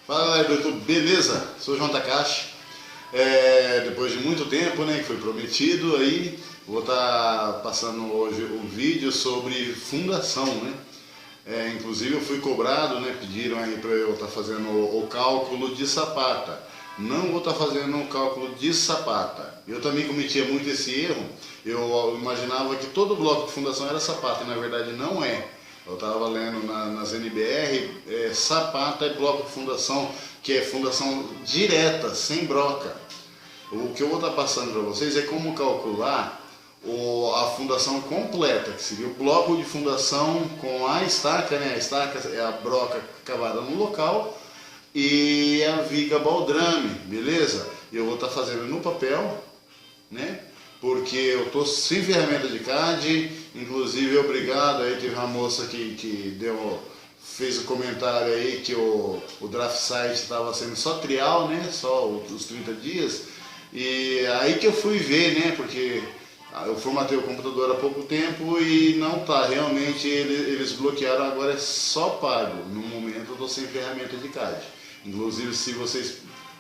Fala galera do YouTube, beleza? Sou o João Takashi. Depois de muito tempo, né, que foi prometido, aí vou estar passando hoje um vídeo sobre fundação, né? Inclusive eu fui cobrado, né, pediram aí para eu estar fazendo o cálculo de sapata. Não vou estar fazendo um cálculo de sapata. Eu também cometia muito esse erro. Eu imaginava que todo bloco de fundação era sapata, e na verdade não é. Eu estava lendo nas NBR, sapata é bloco de fundação, que é fundação direta, sem broca. O que eu vou estar passando para vocês é como calcular a fundação completa, que seria o bloco de fundação com a estaca, né? A estaca é a broca cavada no local e a viga baldrame, beleza? Eu vou estar fazendo no papel, né? Porque eu estou sem ferramenta de CAD, inclusive obrigado, aí teve uma moça que fez o comentário aí que o draft site estava sendo só trial, né, só os 30 dias, e aí que eu fui ver, né, porque eu formatei o computador há pouco tempo e não tá, realmente eles bloquearam, agora é só pago, no momento eu estou sem ferramenta de CAD. Inclusive se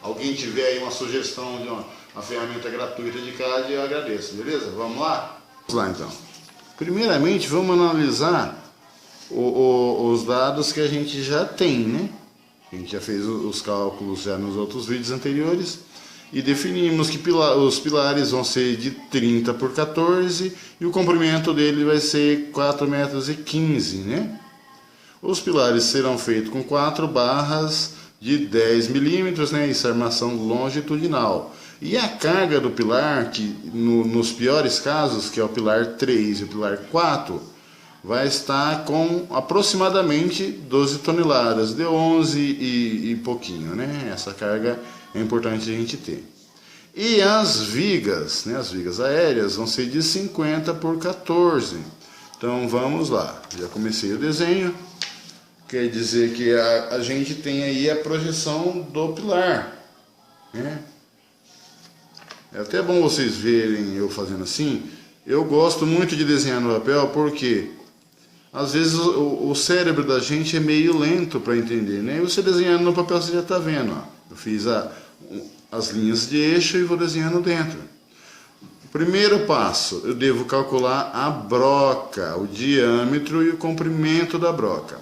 alguém tiver aí uma sugestão de uma ferramenta gratuita de CAD, eu agradeço, beleza? Vamos lá? Vamos lá então. Primeiramente vamos analisar os dados que a gente já tem, né? A gente já fez os cálculos já nos outros vídeos anteriores e definimos que os pilares vão ser de 30 por 14 e o comprimento dele vai ser 4,15 metros, né? Os pilares serão feitos com 4 barras de 10 milímetros, né? Isso é armação longitudinal. E a carga do pilar, que nos piores casos, que é o pilar 3 e o pilar 4, vai estar com aproximadamente 12 toneladas, de 11 e pouquinho, né? Essa carga é importante a gente ter. E as vigas, né? As vigas aéreas vão ser de 50 por 14. Então vamos lá, já comecei o desenho. Quer dizer que a gente tem aí a projeção do pilar, né? É até bom vocês verem eu fazendo assim. Eu gosto muito de desenhar no papel porque às vezes o cérebro da gente é meio lento para entender, né? E você desenhando no papel você já está vendo, ó. Eu fiz as linhas de eixo e vou desenhando dentro. Primeiro passo, eu devo calcular a broca, o diâmetro e o comprimento da broca.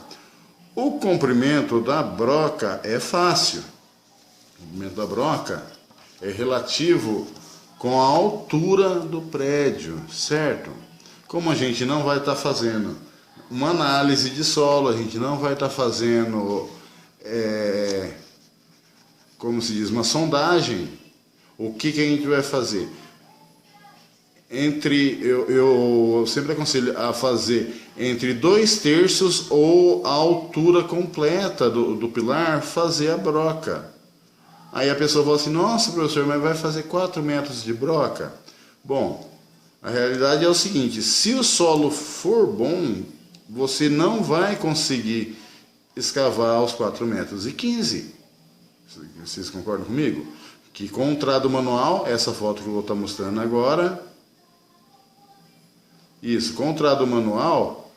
O comprimento da broca é fácil. O comprimento da broca é relativo com a altura do prédio, certo? Como a gente não vai estar fazendo uma análise de solo, a gente não vai estar fazendo, como se diz, uma sondagem, o que a gente vai fazer? Eu sempre aconselho a fazer entre 2/3 ou a altura completa do pilar, fazer a broca. Aí a pessoa fala assim, nossa professor, mas vai fazer 4 metros de broca? Bom, a realidade é o seguinte, se o solo for bom, você não vai conseguir escavar os 4,15 metros. Vocês concordam comigo? Que com o trado manual, essa foto que eu vou estar mostrando agora, isso, com o trado manual,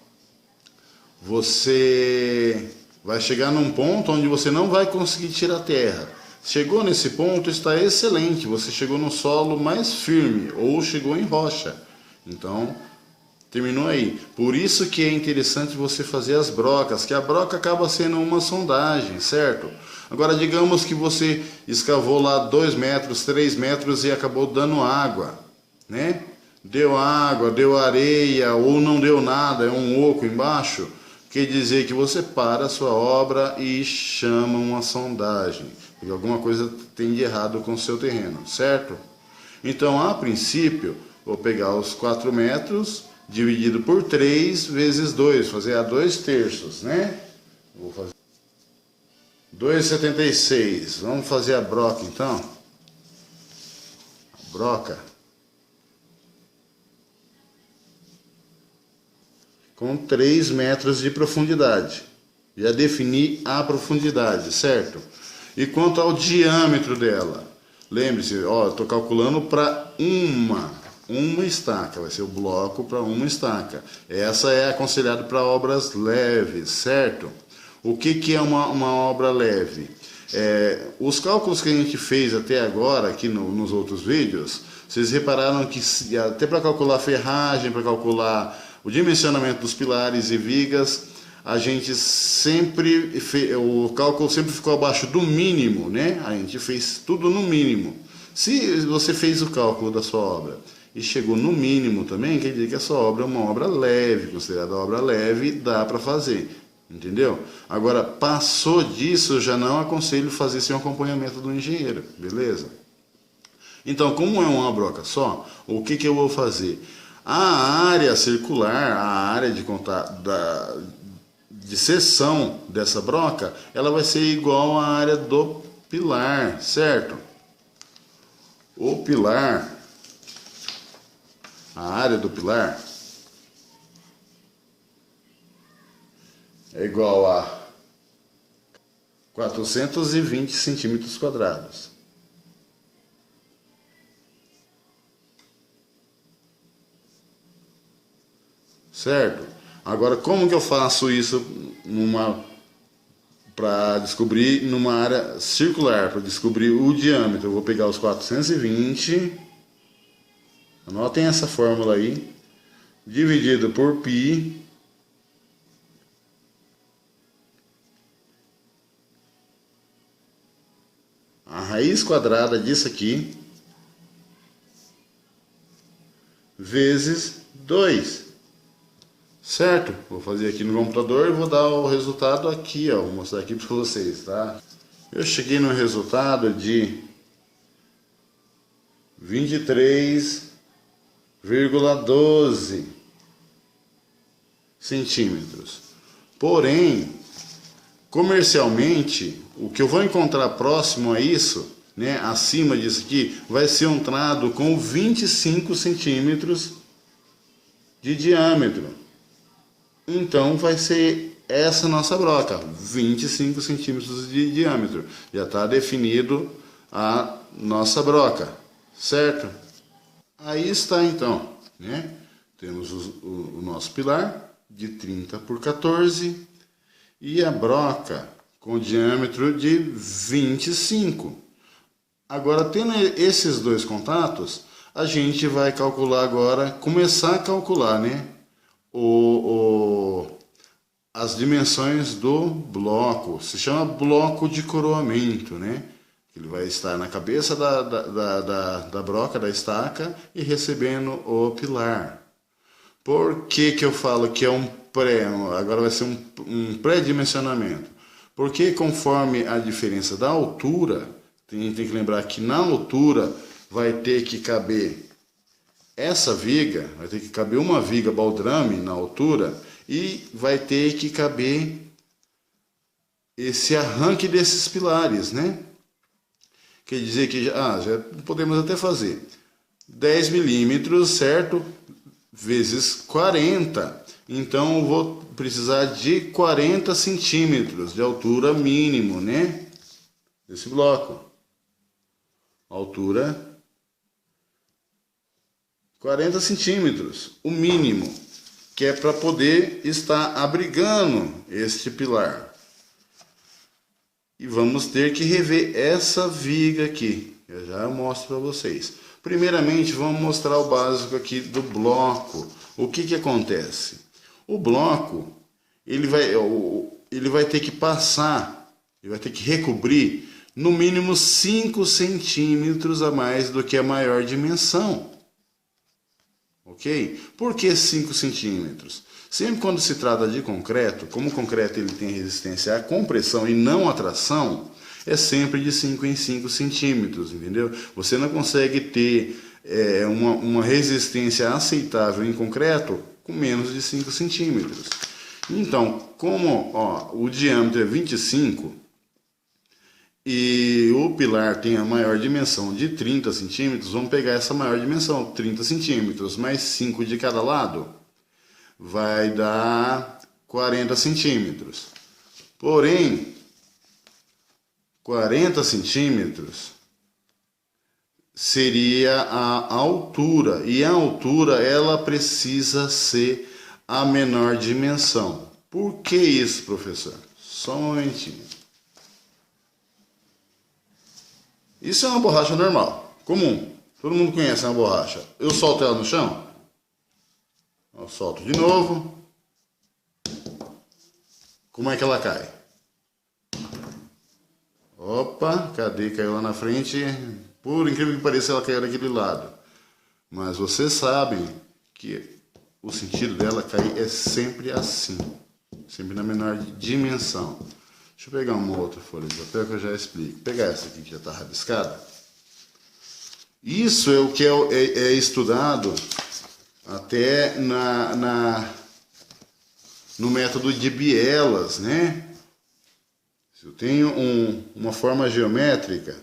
você vai chegar num ponto onde você não vai conseguir tirar terra. Chegou nesse ponto, está excelente, você chegou no solo mais firme, ou chegou em rocha. Então, terminou aí. Por isso que é interessante você fazer as brocas, que a broca acaba sendo uma sondagem, certo? Agora, digamos que você escavou lá 2 metros, 3 metros e acabou dando água, né? Deu água, deu areia, ou não deu nada, é um oco embaixo. Quer dizer que você para a sua obra e chama uma sondagem. Porque alguma coisa tem de errado com o seu terreno, certo? Então, a princípio, vou pegar os 4 metros, dividido por 3 vezes 2, fazer a 2/3, né? Vou fazer 2,76. Vamos fazer a broca, então. A broca. Com 3 metros de profundidade. Já defini a profundidade, certo? E quanto ao diâmetro dela? Lembre-se, ó, eu estou calculando para uma estaca, vai ser o bloco para uma estaca. Essa é aconselhada para obras leves, certo? O que é uma obra leve? Os cálculos que a gente fez até agora aqui nos outros vídeos, vocês repararam que até para calcular a ferragem, para calcular o dimensionamento dos pilares e vigas, a gente sempre o cálculo sempre ficou abaixo do mínimo, né? A gente fez tudo no mínimo. Se você fez o cálculo da sua obra e chegou no mínimo também, quer dizer que a sua obra é uma obra leve, considerada obra leve, dá para fazer. Entendeu? Agora, passou disso, eu já não aconselho fazer sem o acompanhamento do engenheiro, beleza? Então, como é uma broca só, o que eu vou fazer? A área circular, a área de seção dessa broca, ela vai ser igual à área do pilar, certo? O pilar, a área do pilar é igual a 420 centímetros quadrados. Certo? Agora, como que eu faço isso para descobrir numa área circular, para descobrir o diâmetro? Eu vou pegar os 420, anotem essa fórmula aí, dividido por π, a raiz quadrada disso aqui, vezes 2. Certo? Vou fazer aqui no computador e vou dar o resultado aqui, ó. Vou mostrar aqui para vocês, tá? Eu cheguei no resultado de 23,12 centímetros. Porém, comercialmente, o que eu vou encontrar próximo a isso, né, acima disso aqui, vai ser um trado com 25 centímetros de diâmetro. Então vai ser essa nossa broca, 25 centímetros de diâmetro. Já está definido a nossa broca, certo? Aí está então, né? Temos o nosso pilar de 30 por 14 e a broca com diâmetro de 25. Agora, tendo esses dois contatos, a gente vai calcular agora, começar a calcular, né? As dimensões do bloco. Se chama bloco de coroamento, né? Ele vai estar na cabeça da broca, da estaca, e recebendo o pilar. Por que eu falo que é um pré? Agora vai ser um pré-dimensionamento. Porque conforme a diferença da altura, tem que lembrar que na altura vai ter que caber essa viga, vai ter que caber uma viga baldrame na altura e vai ter que caber esse arranque desses pilares, né? Quer dizer que já podemos até fazer 10 milímetros, certo? Vezes 40. Então eu vou precisar de 40 centímetros de altura mínimo, né? Desse bloco. Altura 40 centímetros, o mínimo, que é para poder estar abrigando este pilar. E vamos ter que rever essa viga aqui, eu já mostro para vocês. Primeiramente, vamos mostrar o básico aqui do bloco. O que acontece? O bloco, ele vai ter que passar, ele vai ter que recobrir no mínimo 5 centímetros a mais do que a maior dimensão. Ok? Por que 5 centímetros? Sempre quando se trata de concreto, como o concreto ele tem resistência à compressão e não à tração, é sempre de 5 em 5 centímetros, entendeu? Você não consegue ter uma resistência aceitável em concreto com menos de 5 centímetros. Então, como o diâmetro é 25 e o pilar tem a maior dimensão de 30 centímetros, vamos pegar essa maior dimensão, 30 centímetros, mais 5 de cada lado, vai dar 40 centímetros. Porém, 40 centímetros seria a altura, e a altura ela precisa ser a menor dimensão. Por que isso, professor? Só um momentinho. Isso é uma borracha normal, comum. Todo mundo conhece uma borracha. Eu solto ela no chão. Eu solto de novo. Como é que ela cai? Opa, cadê? Caiu lá na frente. Por incrível que pareça, ela caiu daquele lado. Mas vocês sabem que o sentido dela cair é sempre assim. Sempre na menor dimensão. Deixa eu pegar uma outra folha de papel que eu já explico. Vou pegar essa aqui que já está rabiscada. Isso é o que é estudado até no método de bielas, né? Se eu tenho uma forma geométrica,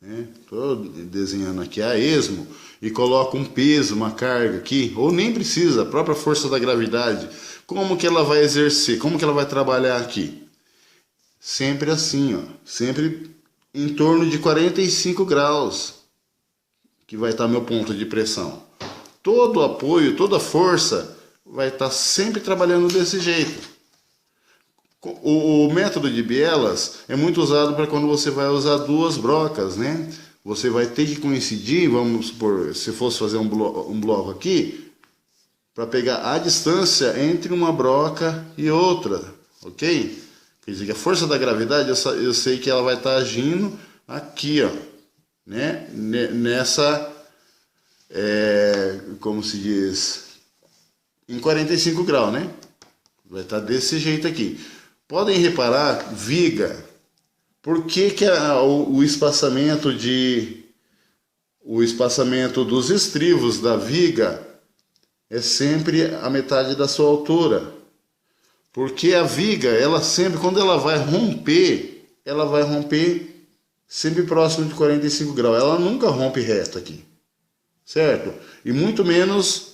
né? Estou desenhando aqui a esmo e coloco um peso, uma carga aqui, ou nem precisa, a própria força da gravidade, como que ela vai exercer, como que ela vai trabalhar aqui? Sempre assim, ó, sempre em torno de 45 graus, que vai estar meu ponto de pressão. Todo o apoio, toda a força vai estar sempre trabalhando desse jeito. O método de bielas é muito usado para quando você vai usar duas brocas, né? Você vai ter que coincidir, vamos supor, se fosse fazer um bloco aqui, para pegar a distância entre uma broca e outra, ok? Quer dizer que a força da gravidade, eu sei que ela vai estar agindo aqui, ó, né? Nessa, como se diz, em 45 graus, né? Vai estar desse jeito aqui. Podem reparar, viga, por que o espaçamento dos estribos da viga é sempre a metade da sua altura? Porque a viga, ela sempre, quando ela vai romper sempre próximo de 45 graus. Ela nunca rompe reto aqui, certo? E muito menos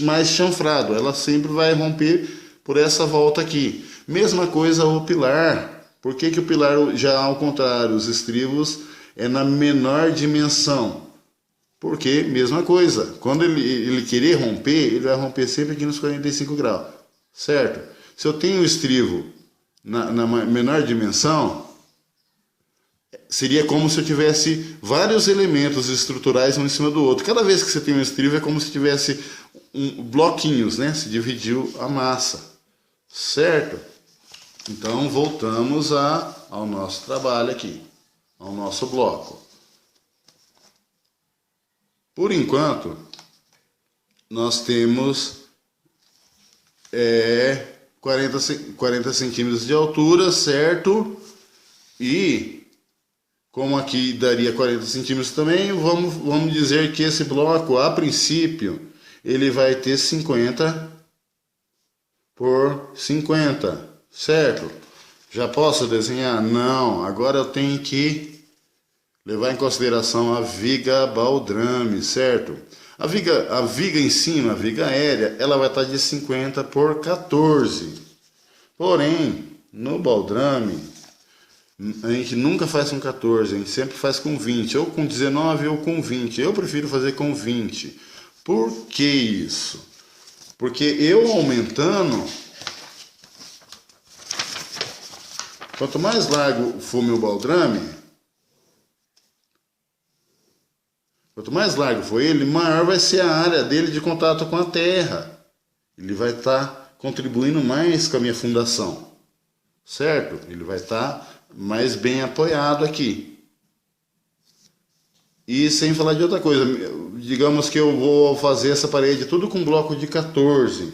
mais chanfrado. Ela sempre vai romper por essa volta aqui. Mesma coisa o pilar. Por que o pilar, já ao contrário, os estribos é na menor dimensão? Porque, mesma coisa, quando ele querer romper, ele vai romper sempre aqui nos 45 graus. Certo? Se eu tenho o estribo na menor dimensão, seria como se eu tivesse vários elementos estruturais um em cima do outro. Cada vez que você tem um estribo é como se tivesse bloquinhos, né? Se dividiu a massa. Certo? Então voltamos ao nosso trabalho aqui, ao nosso bloco. Por enquanto, nós temos 40 centímetros de altura, certo? E como aqui daria 40 centímetros também, vamos dizer que esse bloco, a princípio, ele vai ter 50 por 50, certo? Já posso desenhar? Não, agora eu tenho que levar em consideração a viga baldrame, certo? A viga em cima, a viga aérea, ela vai estar de 50 por 14. Porém, no baldrame, a gente nunca faz com 14, a gente sempre faz com 20, ou com 19 ou com 20. Eu prefiro fazer com 20. Por que isso? Porque eu aumentando, quanto mais largo for meu baldrame, quanto mais largo for ele, maior vai ser a área dele de contato com a terra. Ele vai estar contribuindo mais com a minha fundação, certo? Ele vai estar mais bem apoiado aqui. E sem falar de outra coisa, digamos que eu vou fazer essa parede tudo com bloco de 14.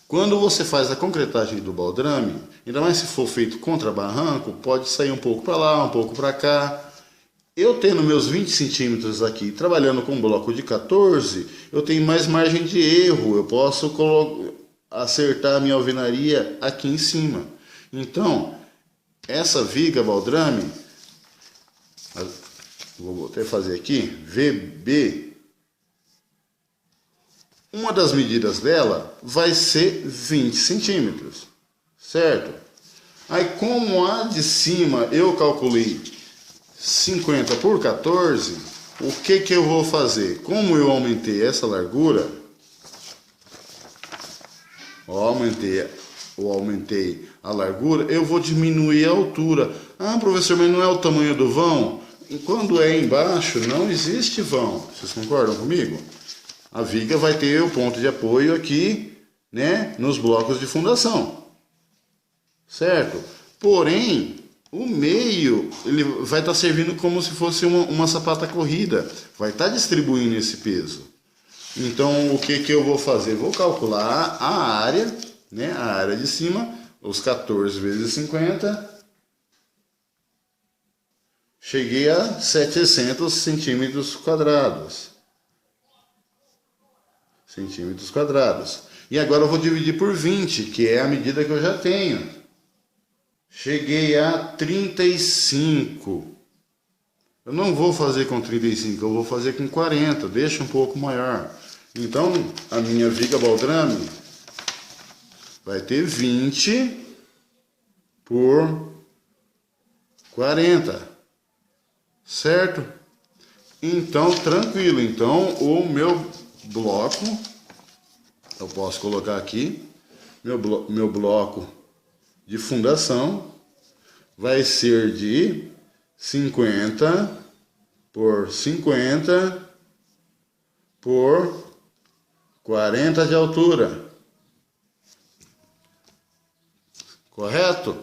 Quando você faz a concretagem do baldrame, ainda mais se for feito contra barranco, pode sair um pouco para lá, um pouco para cá. Eu tendo meus 20 centímetros aqui, trabalhando com um bloco de 14, eu tenho mais margem de erro, eu posso acertar a minha alvenaria aqui em cima. Então, essa viga baldrame, vou até fazer aqui, VB, uma das medidas dela vai ser 20 centímetros, certo? Aí como a de cima eu calculei 50 por 14, o que eu vou fazer? Como eu aumentei essa largura, aumentei ou aumentei a largura, eu vou diminuir a altura. Ah, professor, mas não é o tamanho do vão? E quando é embaixo, não existe vão. Vocês concordam comigo? A viga vai ter o ponto de apoio aqui, né, nos blocos de fundação. Certo? Porém, o meio ele vai estar servindo como se fosse uma sapata corrida. Vai estar distribuindo esse peso. Então, o que eu vou fazer? Vou calcular a área, né, a área de cima, os 14 vezes 50. Cheguei a 700 centímetros quadrados. E agora eu vou dividir por 20, que é a medida que eu já tenho. Cheguei a 35. Eu não vou fazer com 35, eu vou fazer com 40, deixa um pouco maior. Então, a minha viga baldrame vai ter 20 por 40. Certo? Então, tranquilo. Então, o meu bloco, eu posso colocar aqui, meu bloco de fundação vai ser de 50 por 50 por 40 de altura. Correto?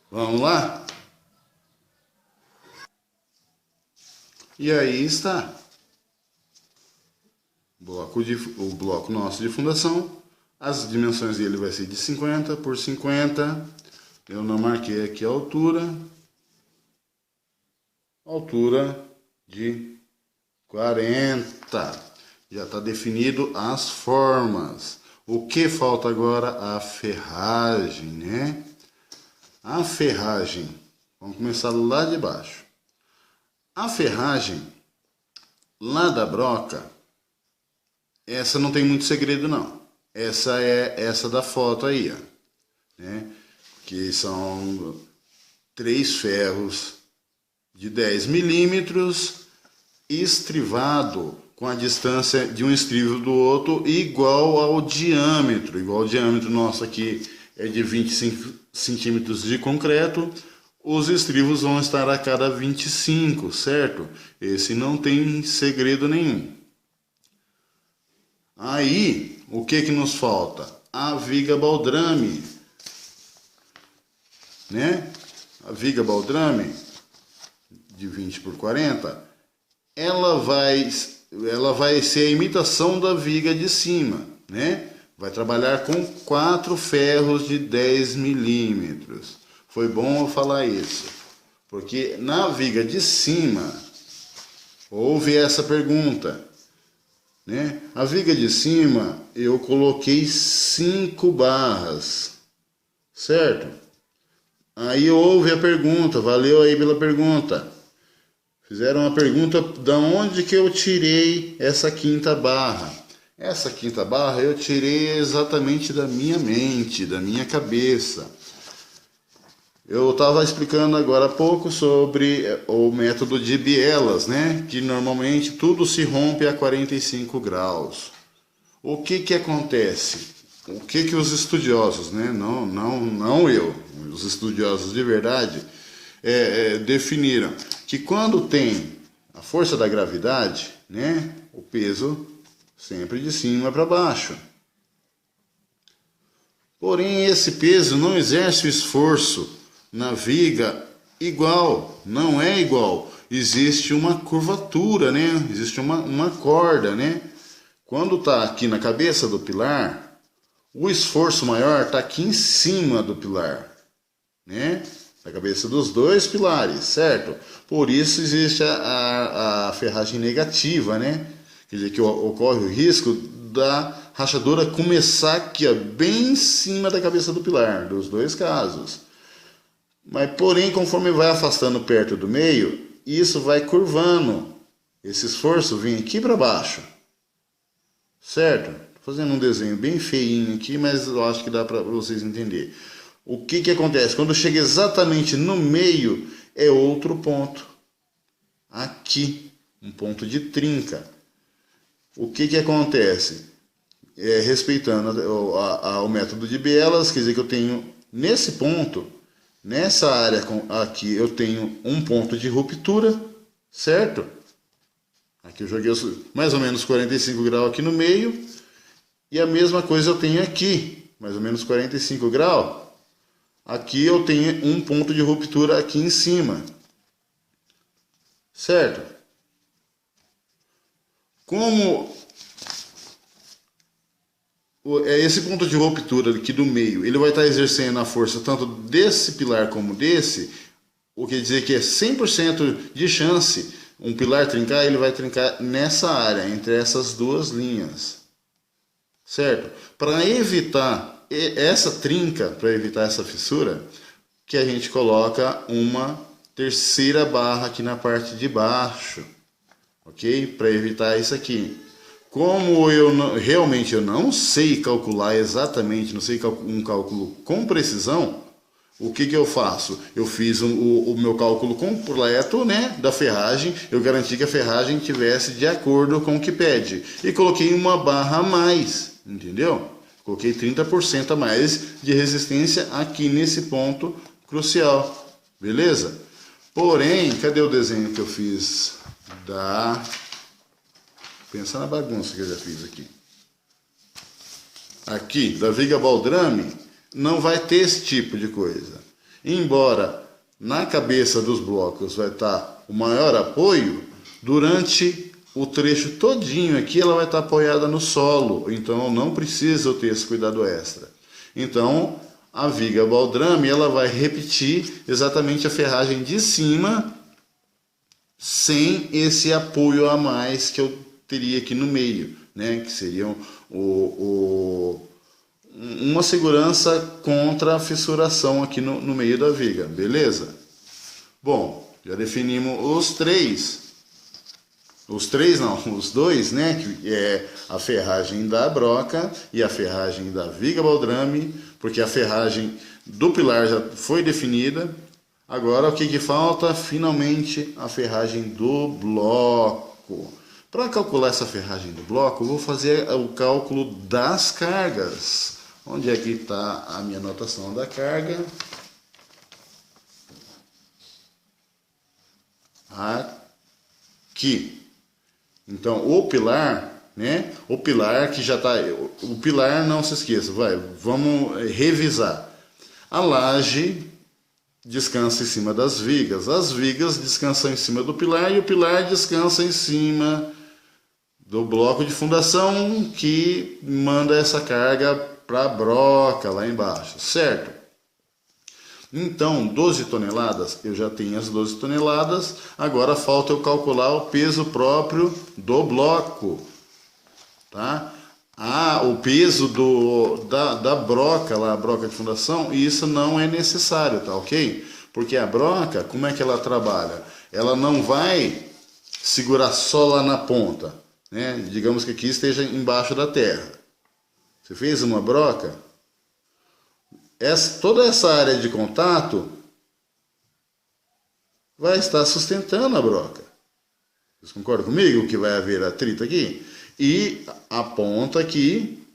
Vamos lá? E aí está o bloco nosso de fundação. As dimensões dele vai ser de 50 por 50. Eu não marquei aqui a altura. Altura de 40. Já está definido as formas. O que falta agora? A ferragem, né? A ferragem. Vamos começar lá de baixo. A ferragem lá da broca, essa não tem muito segredo não. Essa é essa da foto aí, ó, né? Que são 3 ferros de 10 milímetros estrivado com a distância de um estrivo do outro igual ao diâmetro. Igual ao diâmetro nosso aqui é de 25 centímetros de concreto. Os estrivos vão estar a cada 25, certo? Esse não tem segredo nenhum. Aí, o que nos falta? A viga baldrame, né? A viga baldrame de 20 por 40, ela vai ser a imitação da viga de cima, né? Vai trabalhar com 4 ferros de 10 milímetros. Foi bom eu falar isso, porque na viga de cima houve essa pergunta, né? A viga de cima eu coloquei 5 barras, certo? Aí houve a pergunta, valeu aí pela pergunta. Fizeram a pergunta da onde que eu tirei essa 5ª barra. Essa 5ª barra eu tirei exatamente da minha mente, da minha cabeça. Eu estava explicando agora há pouco sobre o método de bielas, né? Que normalmente tudo se rompe a 45 graus. O que acontece? O que os estudiosos, né? Não eu, os estudiosos de verdade, definiram que quando tem a força da gravidade, né? O peso sempre de cima para baixo. Porém, esse peso não exerce o esforço na viga igual, não é igual. Existe uma curvatura, né? Existe uma corda, né? Quando está aqui na cabeça do pilar, o esforço maior está aqui em cima do pilar, né? Na cabeça dos 2 pilares, certo? Por isso existe a ferragem negativa, né? Quer dizer, que ocorre o risco da rachadura começar aqui, ó, bem em cima da cabeça do pilar, dos 2 casos. Mas, porém, conforme vai afastando perto do meio, isso vai curvando. Esse esforço vem aqui para baixo. Certo? Estou fazendo um desenho bem feinho aqui, mas eu acho que dá para vocês entenderem. O que acontece? Quando chega exatamente no meio, é outro ponto. Aqui, um ponto de trinca. O que acontece? respeitando o método de bielas, quer dizer que eu tenho nesse ponto, nessa área aqui, eu tenho um ponto de ruptura, certo? Aqui eu joguei mais ou menos 45 graus aqui no meio, e a mesma coisa eu tenho aqui, mais ou menos 45 graus. Aqui eu tenho um ponto de ruptura aqui em cima, certo? Como esse ponto de ruptura aqui do meio, ele vai estar exercendo a força tanto desse pilar como desse, o que quer dizer que é 100% de chance um pilar trincar, ele vai trincar nessa área, entre essas duas linhas, certo? Para evitar essa trinca, para evitar essa fissura, que a gente coloca uma terceira barra aqui na parte de baixo, ok? Para evitar isso aqui. Como realmente eu não sei calcular exatamente, não sei um cálculo com precisão, o que eu faço? Eu fiz o meu cálculo completo, né, da ferragem, eu garanti que a ferragem tivesse de acordo com o que pede. E coloquei uma barra a mais, entendeu? Coloquei 30% a mais de resistência aqui nesse ponto crucial, beleza? Porém, cadê o desenho que eu fiz Pensa na bagunça que eu já fiz aqui. Aqui, da viga baldrame, não vai ter esse tipo de coisa. Embora na cabeça dos blocos vai estar o maior apoio, durante o trecho todinho aqui ela vai estar apoiada no solo. Então não precisa ter esse cuidado extra. Então a viga baldrame ela vai repetir exatamente a ferragem de cima, sem esse apoio a mais que eu teria aqui no meio, né? Que seria uma segurança contra a fissuração aqui no meio da viga, beleza? Bom, já definimos os dois, né? Que é a ferragem da broca e a ferragem da viga baldrame, porque a ferragem do pilar já foi definida. Agora o que falta? Finalmente a ferragem do bloco. Para calcular essa ferragem do bloco, eu vou fazer o cálculo das cargas. Onde é que está a minha anotação da carga? Aqui. Então, o pilar, né? O pilar que já está... O pilar, não se esqueça, vamos revisar. A laje descansa em cima das vigas. As vigas descansam em cima do pilar e o pilar descansa em cima do bloco de fundação que manda essa carga para a broca lá embaixo, certo? Então, 12 toneladas, eu já tenho as 12 toneladas, agora falta eu calcular o peso próprio do bloco, tá? O peso da broca, lá, a broca de fundação, isso não é necessário, tá ok? Porque a broca, como é que ela trabalha? Ela não vai segurar só lá na ponta, né? Digamos que aqui esteja embaixo da terra. Você fez uma broca, toda essa área de contato vai estar sustentando a broca. Vocês concordam comigo que vai haver atrito aqui? E a ponta aqui,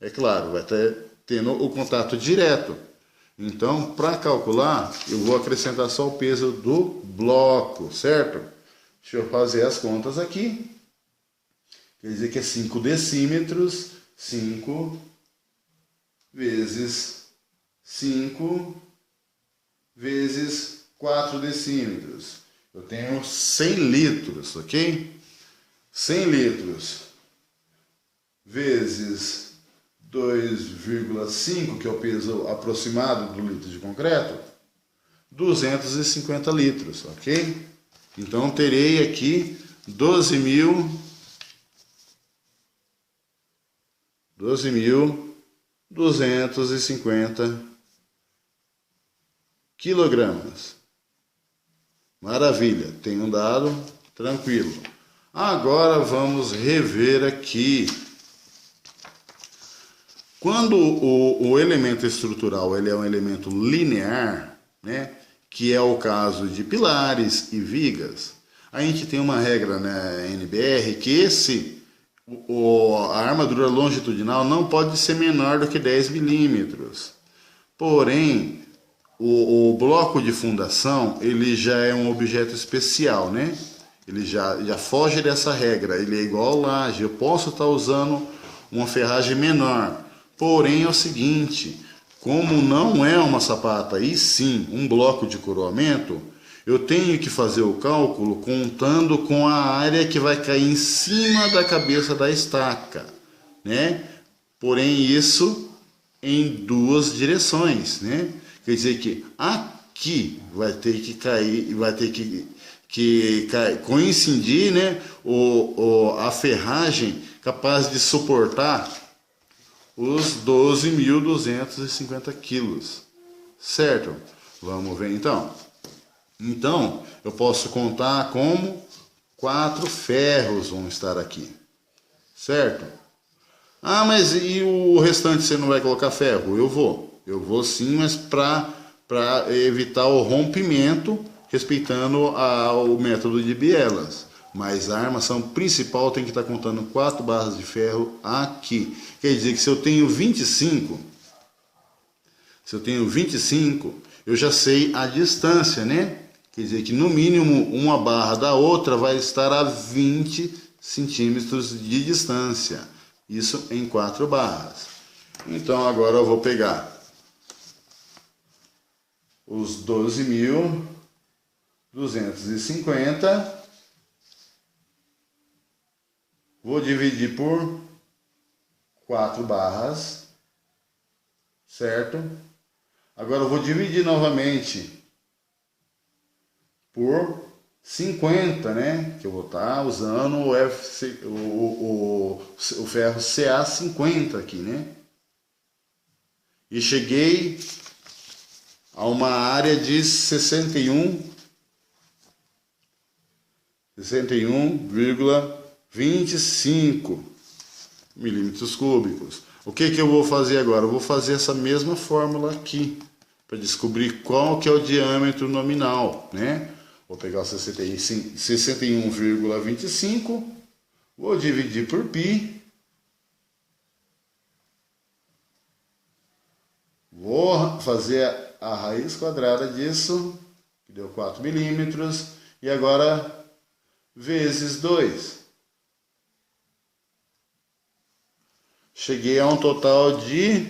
é claro, vai estar tendo o contato direto. Então, para calcular, eu vou acrescentar só o peso do bloco, certo? Deixa eu fazer as contas aqui. Quer dizer que é 5 decímetros, 5 vezes 5 vezes 4 decímetros. Eu tenho 100 litros, ok? 100 litros vezes 2,5, que é o peso aproximado do litro de concreto, 250 litros, ok? Então terei aqui 12.250 quilogramas. Maravilha, tem um dado tranquilo. Agora vamos rever aqui. Quando o elemento estrutural ele é um elemento linear, né, que é o caso de pilares e vigas, a gente tem uma regra na NBR que a armadura longitudinal não pode ser menor do que 10 milímetros. Porém, o bloco de fundação, ele já é um objeto especial, né? Ele já foge dessa regra, ele é igual a laje. Eu posso estar usando uma ferragem menor. Porém, é o seguinte, como não é uma sapata, e sim um bloco de coroamento, eu tenho que fazer o cálculo contando com a área que vai cair em cima da cabeça da estaca, né? Porém, isso em duas direções, né? Quer dizer que aqui vai ter que cair, vai ter que coincidir, né? A ferragem capaz de suportar os 12.250 quilos, certo? Vamos ver então. Então, eu posso contar como 4 ferros vão estar aqui, certo? Ah, mas e o restante você não vai colocar ferro? Eu vou sim, mas para evitar o rompimento, respeitando o método de bielas. Mas a armação principal tem que estar contando 4 barras de ferro aqui. Quer dizer que se eu tenho 25, eu já sei a distância, né? Quer dizer que no mínimo uma barra da outra vai estar a 20 centímetros de distância. Isso em 4 barras. Então agora eu vou pegar os 12.250, vou dividir por 4 barras, certo? Agora eu vou dividir novamente por 50, né? Que eu vou estar usando o ferro CA50 aqui, né? E cheguei a uma área de 61,25 milímetros cúbicos. O que eu vou fazer agora? Eu vou fazer essa mesma fórmula aqui para descobrir qual que é o diâmetro nominal, né? Vou pegar o 61,25, vou dividir por π, vou fazer a raiz quadrada disso, que deu 4 milímetros, e agora vezes 2. Cheguei a um total de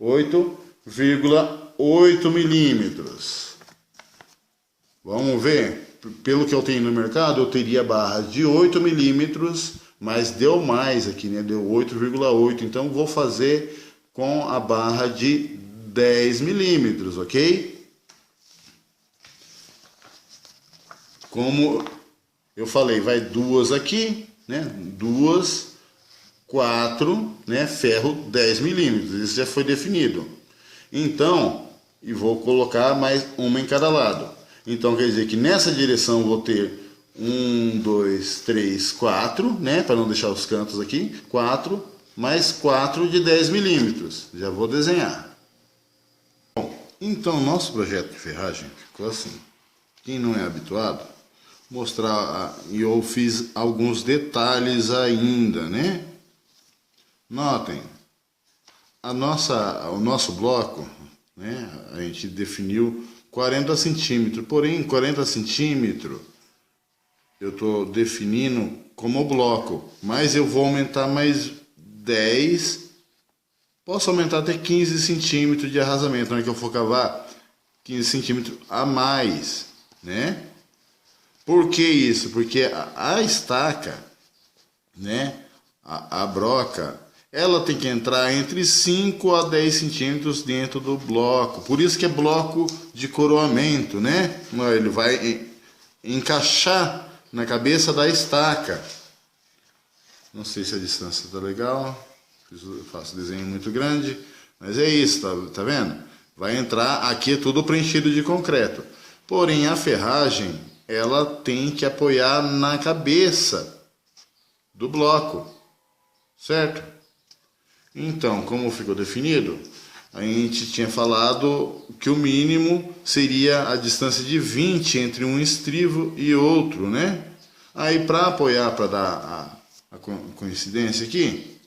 8,8 milímetros. Vamos ver, pelo que eu tenho no mercado, eu teria barras de 8 milímetros, mas deu mais aqui, né? Deu 8,8, então vou fazer com a barra de 10 milímetros, ok? Como eu falei, vai 2 aqui, né? 2, 4, né? Ferro 10 milímetros, isso já foi definido. Então, e vou colocar mais uma em cada lado. Então quer dizer que nessa direção eu vou ter 1, 2, 3, 4, né? Para não deixar os cantos aqui, 4, mais 4 de 10 milímetros. Já vou desenhar. Bom, então nosso projeto de ferragem ficou assim. Quem não é habituado, mostrar, e eu fiz alguns detalhes ainda, né? Notem, o nosso bloco, né? A gente definiu 40 centímetros, porém 40 centímetros eu estou definindo como bloco, mas eu vou aumentar mais 10, posso aumentar até 15 centímetros de arrasamento, na hora que eu for cavar 15 centímetros a mais, né? Por que isso? Porque a estaca, né, a broca, ela tem que entrar entre 5 a 10 centímetros dentro do bloco. Por isso que é bloco de coroamento, né? Ele vai encaixar na cabeça da estaca. Não sei se a distância está legal. Eu faço desenho muito grande. Mas é isso, tá vendo? Vai entrar, aqui é tudo preenchido de concreto. Porém, a ferragem, ela tem que apoiar na cabeça do bloco. Certo? Então, como ficou definido, a gente tinha falado que o mínimo seria a distância de 20 entre um estrivo e outro, né? Aí para apoiar, para dar a coincidência aqui,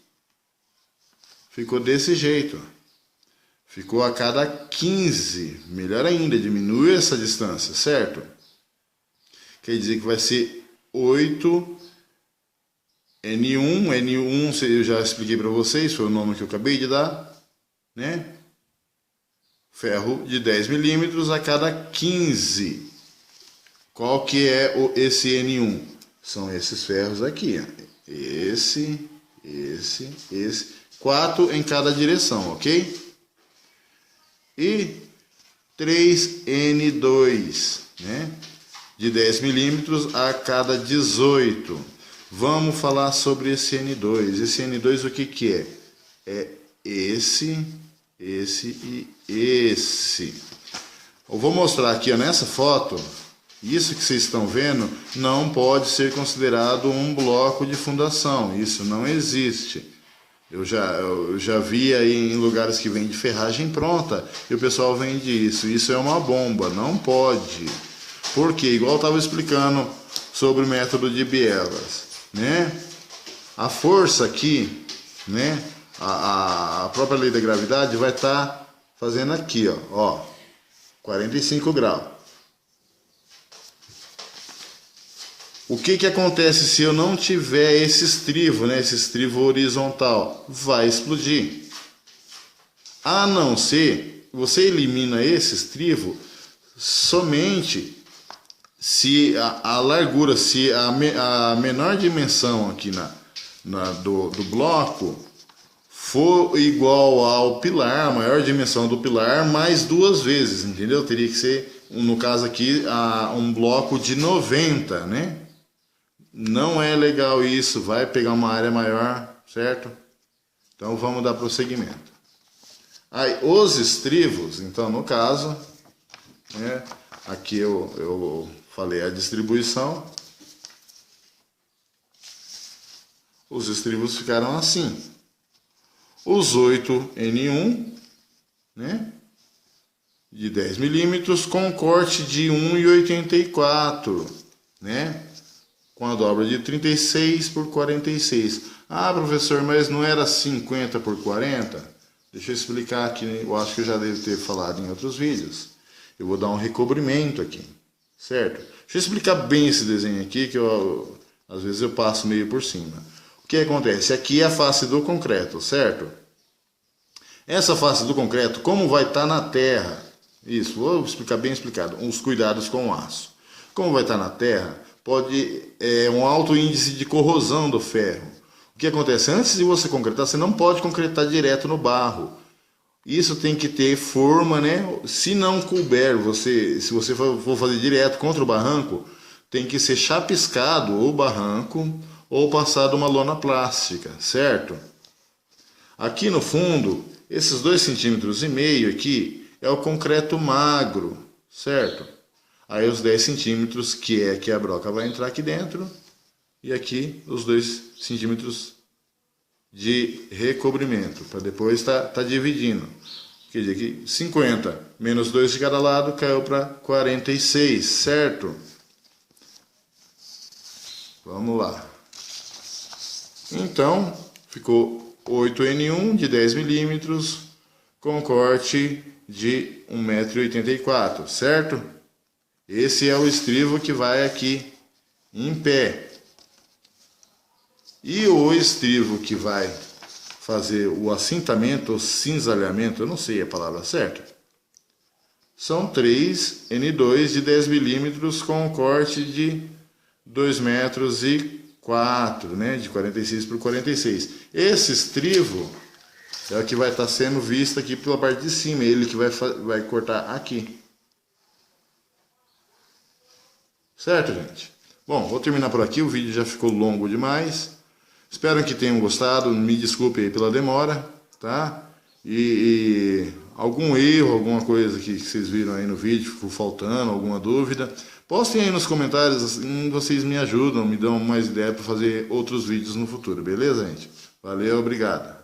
ficou desse jeito. Ficou a cada 15, melhor ainda, diminui essa distância, certo? Quer dizer que vai ser 8 N1, N1 eu já expliquei para vocês, foi o nome que eu acabei de dar, né? Ferro de 10 milímetros a cada 15. Qual que é esse N1? São esses ferros aqui, ó. Esse, 4 em cada direção, ok? E 3N2, né? De 10 milímetros a cada 18. Vamos falar sobre esse N2. Esse N2 o que que é? É esse e esse. Eu vou mostrar aqui, ó, nessa foto. Isso que vocês estão vendo não pode ser considerado um bloco de fundação. Isso não existe. Eu já vi aí em lugares que vende ferragem pronta e o pessoal vende isso. Isso é uma bomba, não pode. Porque, igual eu estava explicando sobre o método de bielas, né? A força aqui, né? A própria lei da gravidade vai estar fazendo aqui, ó, 45 graus. O que acontece se eu não tiver esse estrivo, né? Esse estrivo horizontal? Vai explodir. A não ser, você elimina esse estrivo somente se a largura, se a menor dimensão aqui do bloco for igual ao pilar, a maior dimensão do pilar, mais 2 vezes, entendeu? Teria que ser, no caso aqui, um bloco de 90, né? Não é legal isso, vai pegar uma área maior, certo? Então vamos dar prosseguimento. Aí, os estrivos, então no caso, né, aqui eu falei a distribuição. Os estrivos ficaram assim. Os 8N1, né, de 10 milímetros com corte de 1,84, né? Com a dobra de 36 por 46. Ah, professor, mas não era 50 por 40? Deixa eu explicar aqui, eu acho que eu já devo ter falado em outros vídeos. Eu vou dar um recobrimento aqui, certo? Deixa eu explicar bem esse desenho aqui, que às vezes eu passo meio por cima. O que acontece? Aqui é a face do concreto, certo? Essa face do concreto, como vai estar na terra? Isso, vou explicar bem explicado. Os cuidados com o aço. Como vai estar na terra, pode um alto índice de corrosão do ferro. O que acontece? Antes de você concretar, você não pode concretar direto no barro. Isso tem que ter forma, né? Se não couber, se você for fazer direto contra o barranco, tem que ser chapiscado o barranco ou passado uma lona plástica, certo? Aqui no fundo, esses 2,5 centímetros aqui é o concreto magro, certo? Aí os 10 centímetros, que é que a broca vai entrar aqui dentro, e aqui os 2 centímetros de recobrimento, para depois tá dividindo. Quer dizer que 50 menos 2 de cada lado caiu para 46, certo? Vamos lá. Então, ficou 8N1 de 10 milímetros com corte de 1,84 m, certo? Esse é o estrivo que vai aqui em pé. E o estrivo que vai fazer o assentamento, o cinzalhamento, eu não sei a palavra certa, são 3N2 de 10 milímetros com corte de 2,04 m, né, de 46 por 46. Esse estrivo é o que vai estar sendo visto aqui pela parte de cima, ele que vai cortar aqui. Certo, gente? Bom, vou terminar por aqui, o vídeo já ficou longo demais. Espero que tenham gostado, me desculpe aí pela demora, tá? E algum erro, alguma coisa que vocês viram aí no vídeo, ficou faltando, alguma dúvida, postem aí nos comentários, assim vocês me ajudam, me dão mais ideia para fazer outros vídeos no futuro, beleza, gente? Valeu, obrigado.